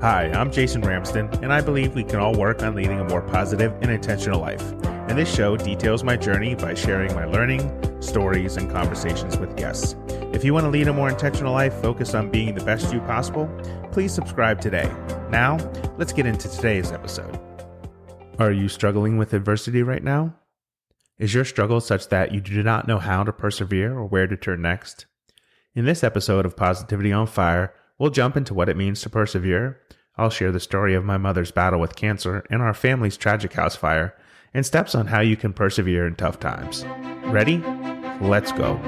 Hi, I'm Jason Ramsden, and I believe we can all work on leading a more positive and intentional life. And this show details my journey by sharing my learning, stories, and conversations with guests. If you want to lead a more intentional life focused on being the best you possible, please subscribe today. Now, let's get into today's episode. Are you struggling with adversity right now? Is your struggle such that you do not know how to persevere or where to turn next? In this episode of Positivity on Fire, we'll jump into what it means to persevere. I'll share the story of my mother's battle with cancer and our family's tragic house fire, and steps on how you can persevere in tough times. Ready? Let's go.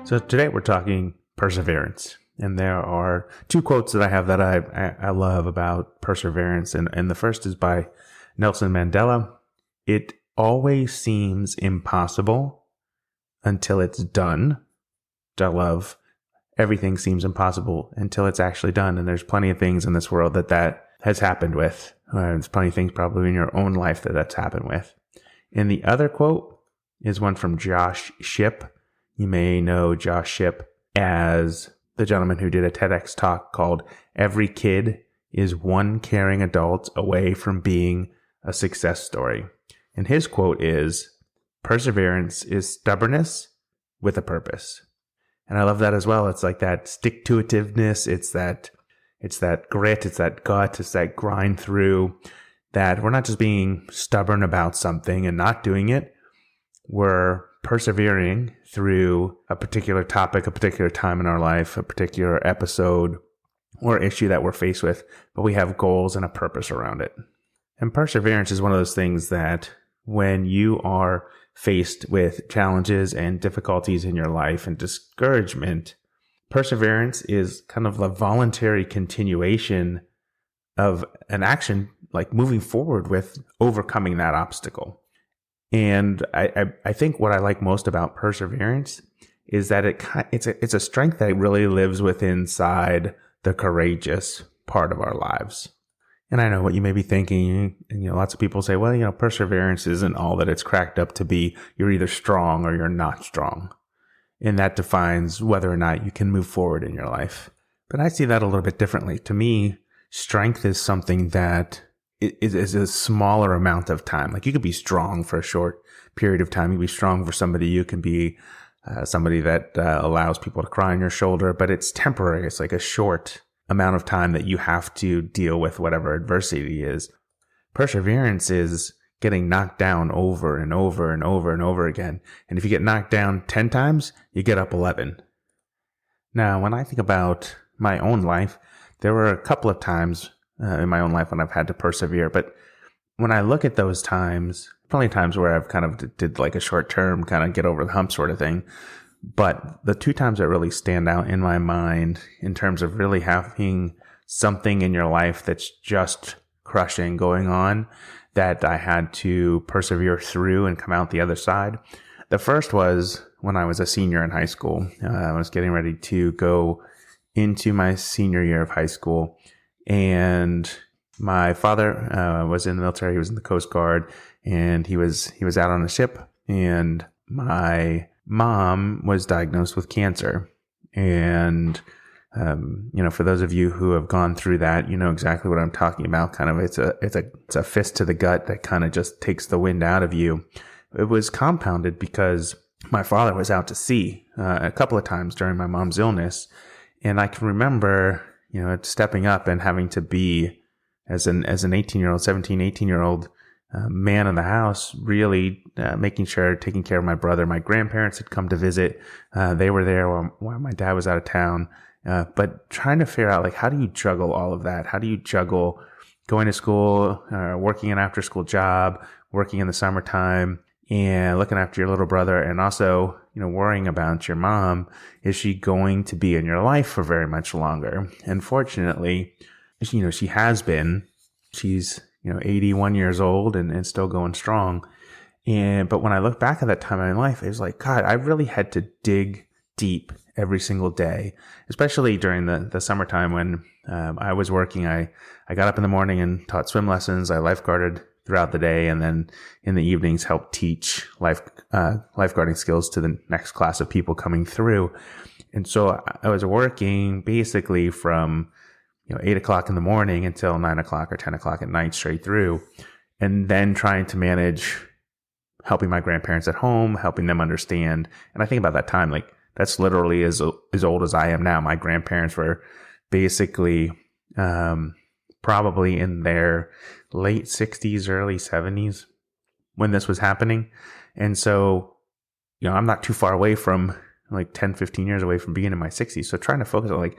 So today we're talking perseverance. And there are two quotes that I have that I love about perseverance. And the first is by Nelson Mandela. It always seems impossible until it's done. I love everything seems impossible until it's actually done. And there's plenty of things in this world that has happened with. There's plenty of things probably in your own life that's happened with. And the other quote is one from Josh Shipp. You may know Josh Shipp as the gentleman who did a TEDx talk called "Every Kid is One Caring Adult Away from Being a Success Story." And his quote is, "Perseverance is stubbornness with a purpose." And I love that as well. It's like that stick-to-itiveness. It's that grit. It's that gut. It's that grind through, that we're not just being stubborn about something and not doing it. We're persevering through a particular topic, a particular time in our life, a particular episode or issue that we're faced with, but we have goals and a purpose around it. And perseverance is one of those things that when you are faced with challenges and difficulties in your life and discouragement, perseverance is kind of a voluntary continuation of an action, like moving forward with overcoming that obstacle. And I think what I like most about perseverance is that it's a strength that really lives within inside the courageous part of our lives. And I know what you may be thinking, and lots of people say, well, perseverance isn't all that it's cracked up to be. You're either strong or you're not strong. And that defines whether or not you can move forward in your life. But I see that a little bit differently. To me, strength is something that is a smaller amount of time. Like you could be strong for a short period of time. You can be strong for somebody. You can be somebody that allows people to cry on your shoulder, but it's temporary. It's like a short amount of time that you have to deal with whatever adversity is. Perseverance is getting knocked down over and over and over and over again. And if you get knocked down 10 times, you get up 11. Now, when I think about my own life, there were a couple of times in my own life when I've had to persevere. But when I look at those times, probably times where I've kind of did like a short term kind of get over the hump sort of thing. But the two times that really stand out in my mind in terms of really having something in your life that's just crushing going on that I had to persevere through and come out the other side. The first was when I was a senior in high school. I was getting ready to go into my senior year of high school, and my father was in the military. He was in the Coast Guard, and he was out on a ship, and my mom was diagnosed with cancer. And, for those of you who have gone through that, you know exactly what I'm talking about. Kind of, it's a fist to the gut that kind of just takes the wind out of you. It was compounded because my father was out to sea a couple of times during my mom's illness. And I can remember, stepping up and having to be as an 18-year-old, 17, 18-year-old man in the house, really making sure, taking care of my brother. My grandparents had come to visit. They were there while my dad was out of town. But trying to figure out, like, how do you juggle all of that? How do you juggle going to school, working an after-school job, working in the summertime, and looking after your little brother, and also, worrying about your mom? Is she going to be in your life for very much longer? And fortunately, she has been. She's 81 years old and still going strong. But when I look back at that time in my life, it was like, God, I really had to dig deep every single day, especially during the summertime when I was working. I got up in the morning and taught swim lessons. I lifeguarded throughout the day, and then in the evenings helped teach lifeguarding skills to the next class of people coming through. And so I was working basically from 8 o'clock in the morning until 9 o'clock or 10 o'clock at night straight through, and then trying to manage helping my grandparents at home, helping them understand. And I think about that time, like that's literally as old as I am now. My grandparents were basically probably in their late 60s, early 70s when this was happening. And so, I'm not too far away from, like 10, 15 years away from being in my 60s. So trying to focus on like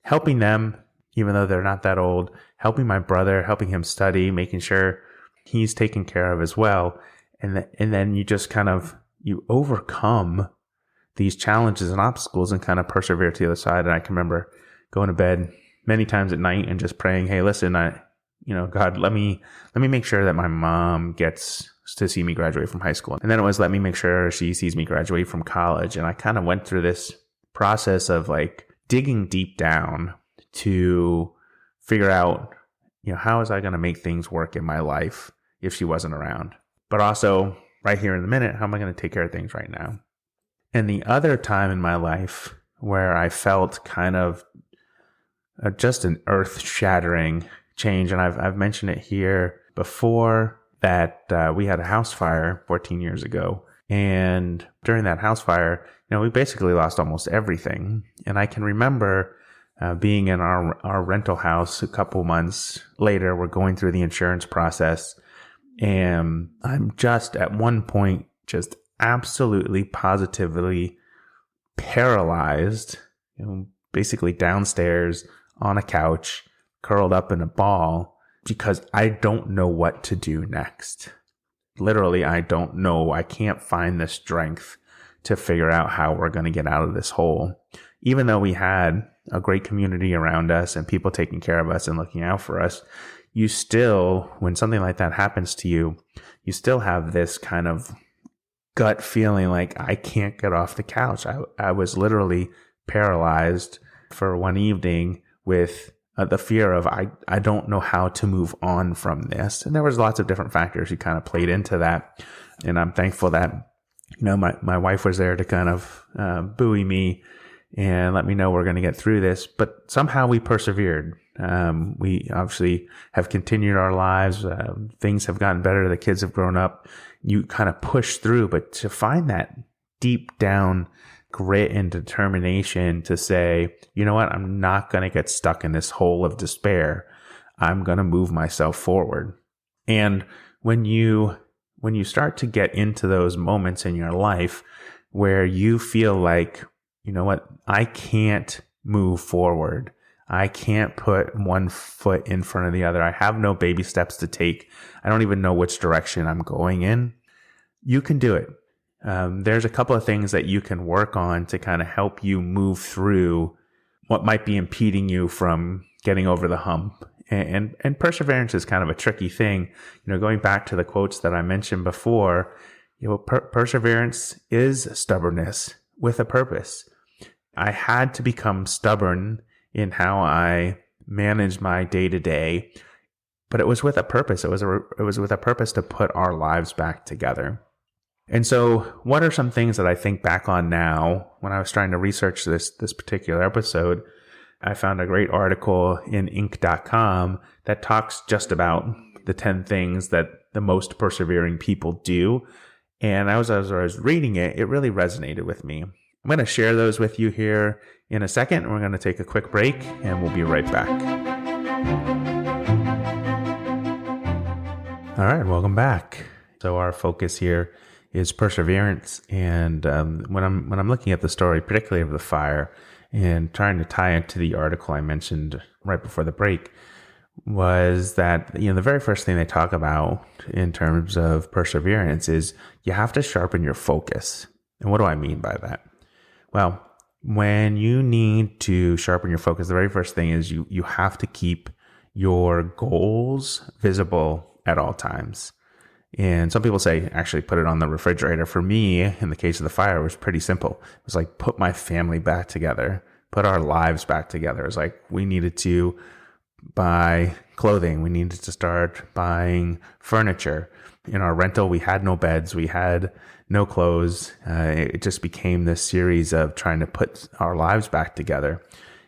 helping them, even though they're not that old, helping my brother, helping him study, making sure he's taken care of as well. And then you just kind of, you overcome these challenges and obstacles and kind of persevere to the other side. And I can remember going to bed many times at night and just praying, hey, listen, God, let me make sure that my mom gets to see me graduate from high school. And then it was, let me make sure she sees me graduate from college. And I kind of went through this process of like digging deep down to figure out, how is I going to make things work in my life if she wasn't around? But also right here in the minute, how am I going to take care of things right now? And the other time in my life where I felt kind of just an earth-shattering change, and I've mentioned it here before, that we had a house fire 14 years ago. And during that house fire, we basically lost almost everything. And I can remember being in our rental house a couple months later. We're going through the insurance process. And I'm just at one point, just absolutely positively paralyzed, basically downstairs on a couch, curled up in a ball, because I don't know what to do next. Literally, I don't know. I can't find the strength to figure out how we're going to get out of this hole. Even though we had a great community around us and people taking care of us and looking out for us, you still, when something like that happens to you, you still have this kind of gut feeling like, I can't get off the couch. I was literally paralyzed for one evening with the fear of, I don't know how to move on from this. And there was lots of different factors who kind of played into that. And I'm thankful that, my wife was there to kind of buoy me and let me know we're going to get through this. But somehow we persevered. We obviously have continued our lives. Things have gotten better. The kids have grown up. You kind of push through, but to find that deep down grit and determination to say, you know what, I'm not going to get stuck in this hole of despair. I'm going to move myself forward. And when you start to get into those moments in your life where you feel like, you know what, I can't move forward. I can't put one foot in front of the other. I have no baby steps to take. I don't even know which direction I'm going in. You can do it. There's a couple of things that you can work on to kind of help you move through what might be impeding you from getting over the hump. And perseverance is kind of a tricky thing. Going back to the quotes that I mentioned before, perseverance is stubbornness with a purpose. I had to become stubborn in how I managed my day-to-day, but it was with a purpose. It was with a purpose to put our lives back together. And so what are some things that I think back on now when I was trying to research this particular episode? I found a great article in Inc.com that talks just about the 10 things that the most persevering people do. And as I was reading it, it really resonated with me. I'm going to share those with you here in a second. We're going to take a quick break and we'll be right back. All right, welcome back. So our focus here is perseverance. And when I'm looking at the story, particularly of the fire, and trying to tie it to the article I mentioned right before the break, was that, the very first thing they talk about in terms of perseverance is you have to sharpen your focus. And what do I mean by that? Well, when you need to sharpen your focus, the very first thing is you have to keep your goals visible at all times. And some people say, actually put it on the refrigerator. For me, in the case of the fire, it was pretty simple. It was like, put my family back together, put our lives back together. It was like, we needed to buy clothing. We needed to start buying furniture. In our rental, we had no beds. We had no clothes. It just became this series of trying to put our lives back together.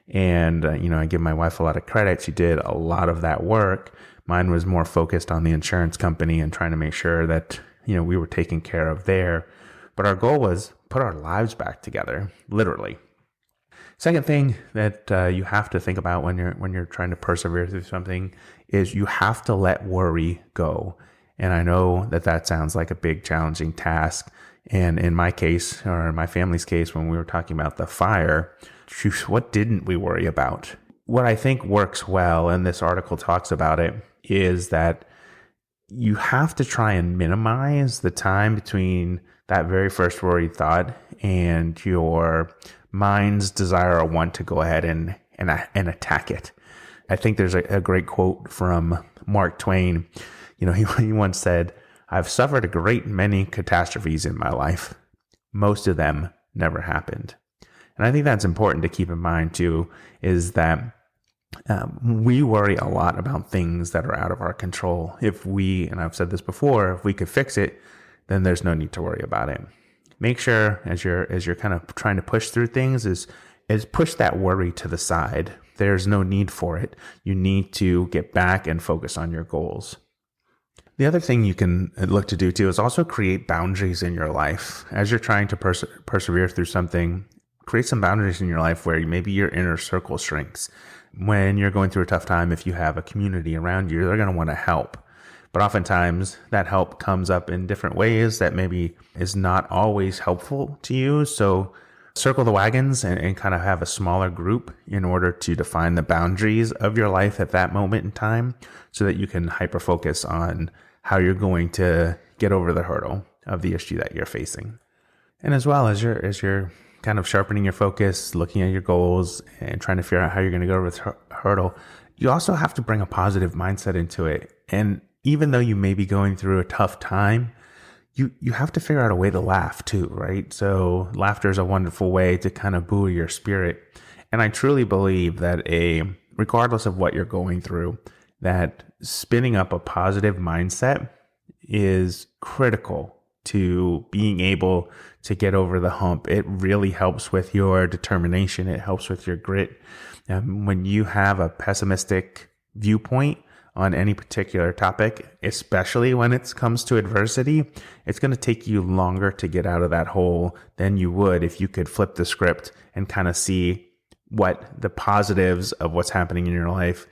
And, I give my wife a lot of credit. She did a lot of that work. Mine was more focused on the insurance company and trying to make sure that, we were taken care of there. But our goal was put our lives back together, literally. Second thing that you have to think about when you're trying to persevere through something is you have to let worry go. And I know that sounds like a big challenging task. And in my case, or in my family's case, when we were talking about the fire, what didn't we worry about? What I think works well, and this article talks about it, is that you have to try and minimize the time between that very first worried thought and your mind's desire or want to go ahead and attack it. I think there's a great quote from Mark Twain. He once said, "I've suffered a great many catastrophes in my life. Most of them never happened." And I think that's important to keep in mind too, is that we worry a lot about things that are out of our control. And I've said this before, if we could fix it, then there's no need to worry about it. Make sure as you're kind of trying to push through things is push that worry to the side. There's no need for it. You need to get back and focus on your goals. The other thing you can look to do too is also create boundaries in your life. As you're trying to persevere through something, create some boundaries in your life where maybe your inner circle shrinks. When you're going through a tough time, if you have a community around you, they're going to want to help. But oftentimes that help comes up in different ways that maybe is not always helpful to you. So circle the wagons and kind of have a smaller group in order to define the boundaries of your life at that moment in time so that you can hyper focus on how you're going to get over the hurdle of the issue that you're facing. And as well as you're kind of sharpening your focus, looking at your goals and trying to figure out how you're going to go over the hurdle, you also have to bring a positive mindset into it. And even though you may be going through a tough time, you have to figure out a way to laugh too, right? So laughter is a wonderful way to kind of buoy your spirit. And I truly believe that regardless of what you're going through, that spinning up a positive mindset is critical to being able to get over the hump. It really helps with your determination. It helps with your grit. When you have a pessimistic viewpoint on any particular topic, especially when it comes to adversity, it's going to take you longer to get out of that hole than you would if you could flip the script and kind of see what the positives of what's happening in your life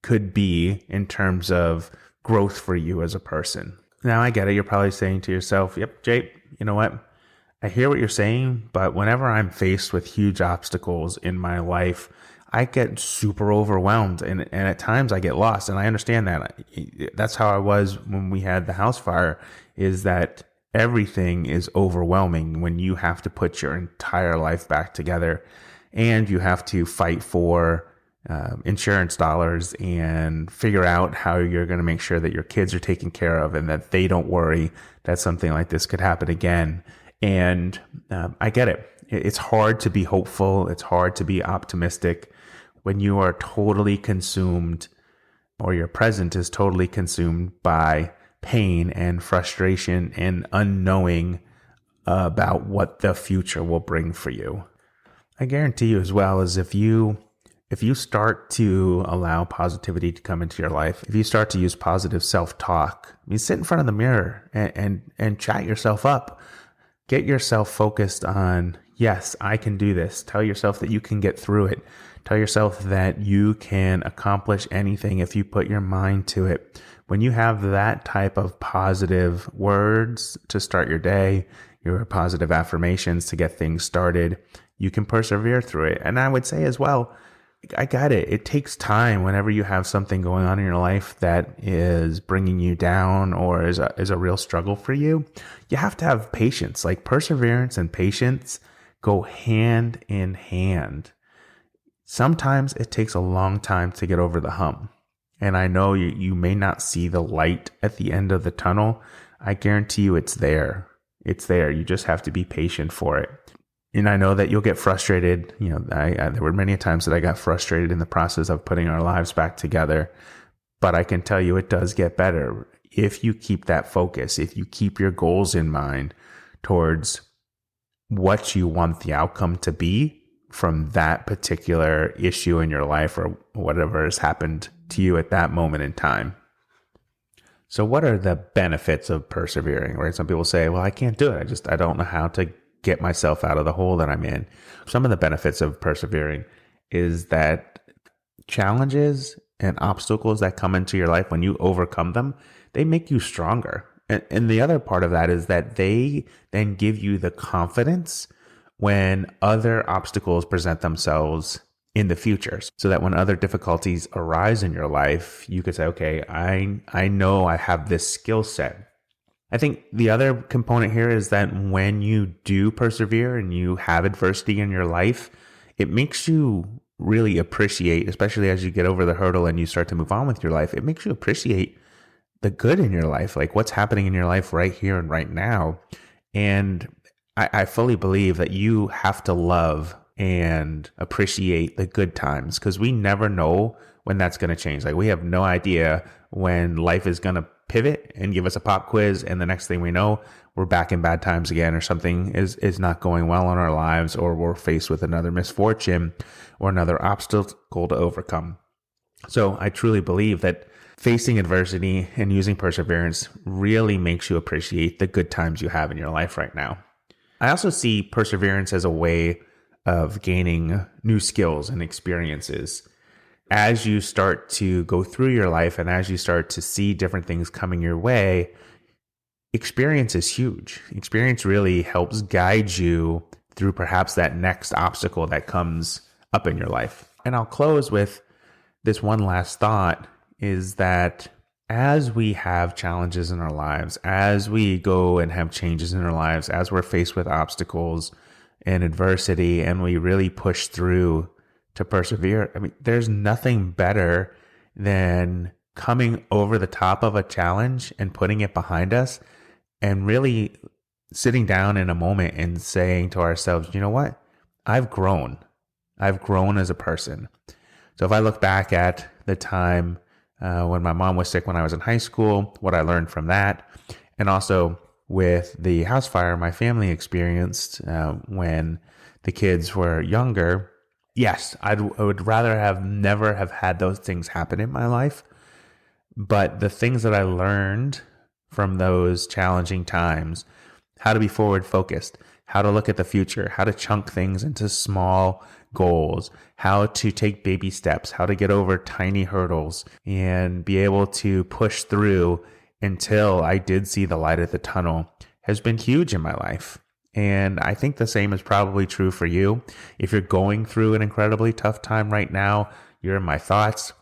could be in terms of growth for you as a person. Now, I get it. You're probably saying to yourself, yep, Jay, you know what? I hear what you're saying, but whenever I'm faced with huge obstacles in my life, I get super overwhelmed and at times I get lost. And I understand that. That's how I was when we had the house fire, is that everything is overwhelming when you have to put your entire life back together and you have to fight for insurance dollars and figure out how you're going to make sure that your kids are taken care of and that they don't worry that something like this could happen again. And I get it. It's hard to be hopeful. It's hard to be optimistic when you are totally consumed, or your present is totally consumed by pain and frustration and unknowing about what the future will bring for you. I guarantee you as well is if you start to allow positivity to come into your life, if you start to use positive self-talk, sit in front of the mirror and chat yourself up. Get yourself focused on, yes, I can do this. Tell yourself that you can get through it. Tell yourself that you can accomplish anything if you put your mind to it. When you have that type of positive words to start your day, your positive affirmations to get things started, you can persevere through it. And I would say as well, I got it. It takes time whenever you have something going on in your life that is bringing you down or is a real struggle for you. You have to have patience. Like perseverance and patience go hand in hand. Sometimes it takes a long time to get over the hump. And I know you may not see the light at the end of the tunnel. I guarantee you it's there. It's there. You just have to be patient for it. And I know that you'll get frustrated. There were many times that I got frustrated in the process of putting our lives back together. But I can tell you it does get better if you keep that focus, if you keep your goals in mind towards what you want the outcome to be from that particular issue in your life or whatever has happened to you at that moment in time. So what are the benefits of persevering, right? Some people say, well, I can't do it. I don't know how to get myself out of the hole that I'm in. Some of the benefits of persevering is that challenges and obstacles that come into your life, when you overcome them, they make you stronger. And the other part of that is that they then give you the confidence when other obstacles present themselves in the future, so that when other difficulties arise in your life, you could say, okay, I know I have this skill set. I think the other component here is that when you do persevere and you have adversity in your life, it makes you really appreciate, especially as you get over the hurdle and you start to move on with your life, it makes you appreciate the good in your life, like what's happening in your life right here and right now. And I fully believe that you have to love and appreciate the good times, because we never know when that's going to change. Like, we have no idea when life is going to pivot and give us a pop quiz, and the next thing we know, we're back in bad times again, or something is not going well in our lives, or we're faced with another misfortune or another obstacle to overcome. So I truly believe that facing adversity and using perseverance really makes you appreciate the good times you have in your life right now. I also see perseverance as a way of gaining new skills and experiences. As you start to go through your life and as you start to see different things coming your way, experience is huge. Experience really helps guide you through perhaps that next obstacle that comes up in your life. And I'll close with this one last thought, is that as we have challenges in our lives, as we go and have changes in our lives, as we're faced with obstacles and adversity, and we really push through to persevere, I mean, there's nothing better than coming over the top of a challenge and putting it behind us and really sitting down in a moment and saying to ourselves, you know what? I've grown. I've grown as a person. So if I look back at the time when my mom was sick when I was in high school, what I learned from that, and also with the house fire my family experienced when the kids were younger, yes, I would rather have never have had those things happen in my life. But the things that I learned from those challenging times, how to be forward focused, how to look at the future, how to chunk things into small goals, how to take baby steps, how to get over tiny hurdles and be able to push through until I did see the light at the tunnel, has been huge in my life. And I think the same is probably true for you. If you're going through an incredibly tough time right now, you're in my thoughts.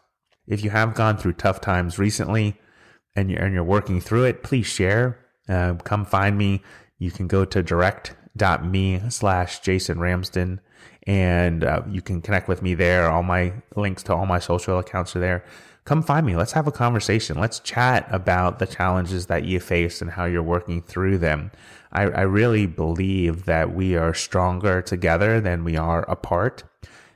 If you have gone through tough times recently and you're working through it, please share. Come find me. You can go to direct.me/Jason Ramsden, and you can connect with me there. All my links to all my social accounts are there. Come find me. Let's have a conversation. Let's chat about the challenges that you face and how you're working through them. I really believe that we are stronger together than we are apart.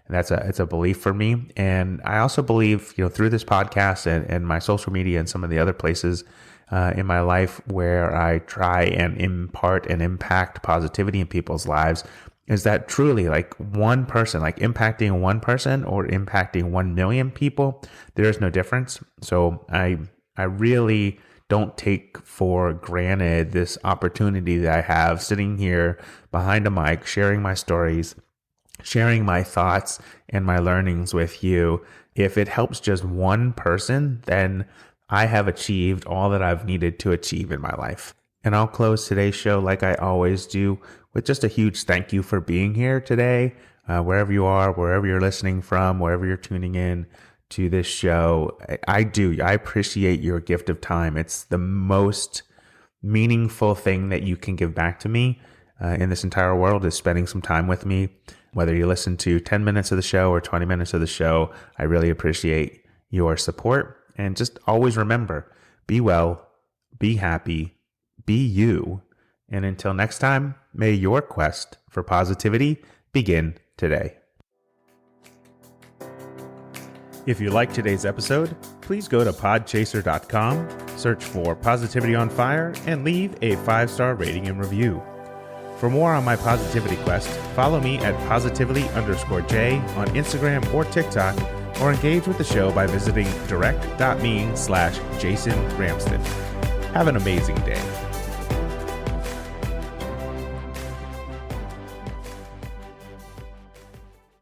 And it's a belief for me. And I also believe, through this podcast and my social media and some of the other places in my life where I try and impart and impact positivity in people's lives, is that truly, like, one person, like impacting one person or impacting 1 million people, there is no difference. So I really don't take for granted this opportunity that I have sitting here behind a mic, sharing my stories, sharing my thoughts and my learnings with you. If it helps just one person, then I have achieved all that I've needed to achieve in my life. And I'll close today's show like I always do with just a huge thank you for being here today, wherever you are, wherever you're listening from, wherever you're tuning in to this show. I appreciate your gift of time. It's the most meaningful thing that you can give back to me in this entire world, is spending some time with me. Whether you listen to 10 minutes of the show or 20 minutes of the show, I really appreciate your support. And just always remember, be well, be happy, be you, And until next time, may your quest for positivity begin today. If you liked today's episode, please go to podchaser.com, search for Positivity on Fire, and leave a 5-star rating and review. For more on my positivity quest, follow me at positively_J on Instagram or TikTok, or engage with the show by visiting direct.me/Jason Ramsden. Have an amazing day.